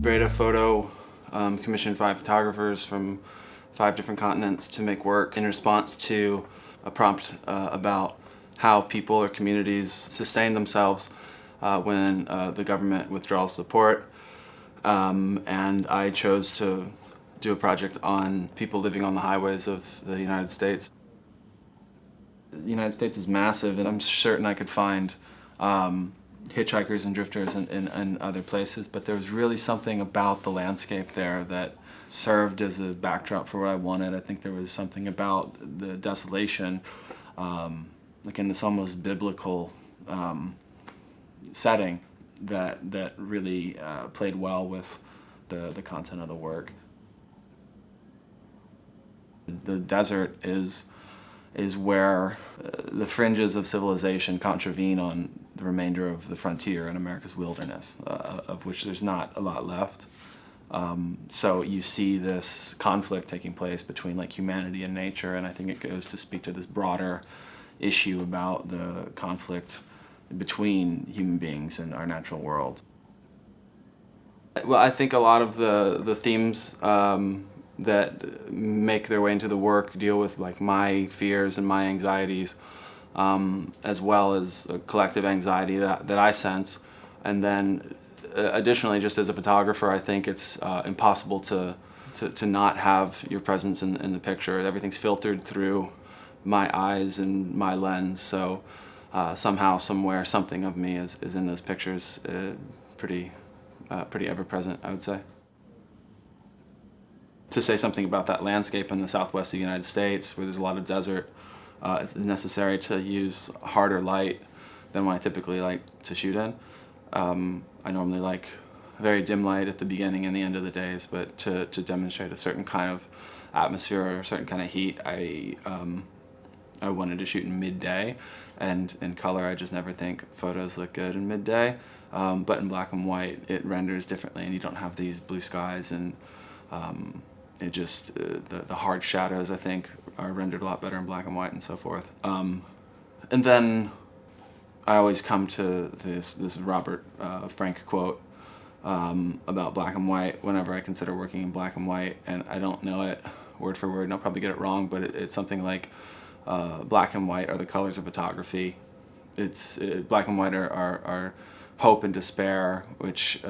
BredaPhoto commissioned 5 photographers from 5 different continents to make work in response to a prompt about how people or communities sustain themselves when the government withdraws support. And I chose to do a project on people living on the highways of the United States. The United States is massive, and I'm certain I could find hitchhikers and drifters in other places, but there was really something about the landscape there that served as a backdrop for what I wanted. I think there was something about the desolation, like in this almost biblical setting that really played well with the content of the work. The desert is where the fringes of civilization contravene on the remainder of the frontier in America's wilderness, of which there's not a lot left. So you see this conflict taking place between like humanity and nature, and I think it goes to speak to this broader issue about the conflict between human beings and our natural world. Well, I think a lot of the themes that make their way into the work deal with like my fears and my anxieties, as well as a collective anxiety that I sense. And then additionally, just as a photographer, I think it's impossible to not have your presence in the picture. Everything's filtered through my eyes and my lens, so somehow, somewhere, something of me is in those pictures, pretty ever-present, I would say. To say something about that landscape in the southwest of the United States, where there's a lot of desert, it's necessary to use harder light than what I typically like to shoot in. I normally like very dim light at the beginning and the end of the days, but to demonstrate a certain kind of atmosphere or a certain kind of heat, I wanted to shoot in midday, and in color I just never think photos look good in midday, but in black and white it renders differently, and you don't have these blue skies, and it just, the hard shadows, I think, are rendered a lot better in black and white and so forth. And then I always come to this Robert Frank quote about black and white whenever I consider working in black and white, and I don't know it word for word, and I'll probably get it wrong, but it's something like black and white are the colors of photography. Black and white are hope and despair, which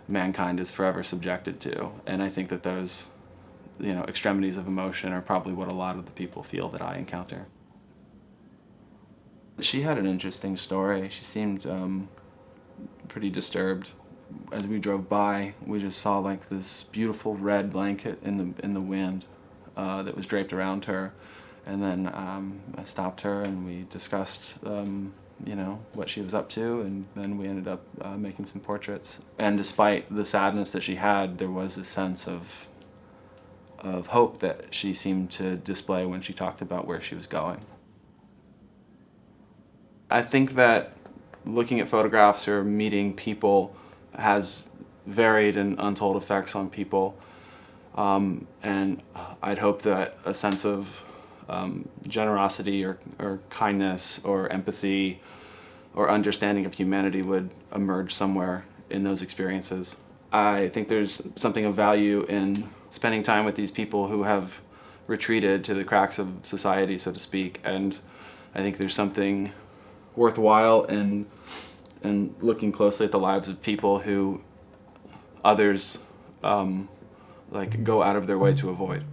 mankind is forever subjected to, and I think that those, extremities of emotion are probably what a lot of the people feel that I encounter. She had an interesting story. She seemed pretty disturbed. As we drove by, we just saw like this beautiful red blanket in the wind that was draped around her, and then I stopped her and we discussed what she was up to, and then we ended up making some portraits. And despite the sadness that she had, there was a sense of hope that she seemed to display when she talked about where she was going. I think that looking at photographs or meeting people has varied and untold effects on people, and I'd hope that a sense of generosity or kindness or empathy or understanding of humanity would emerge somewhere in those experiences. I think there's something of value in spending time with these people who have retreated to the cracks of society, so to speak, and I think there's something worthwhile in looking closely at the lives of people who others go out of their way to avoid.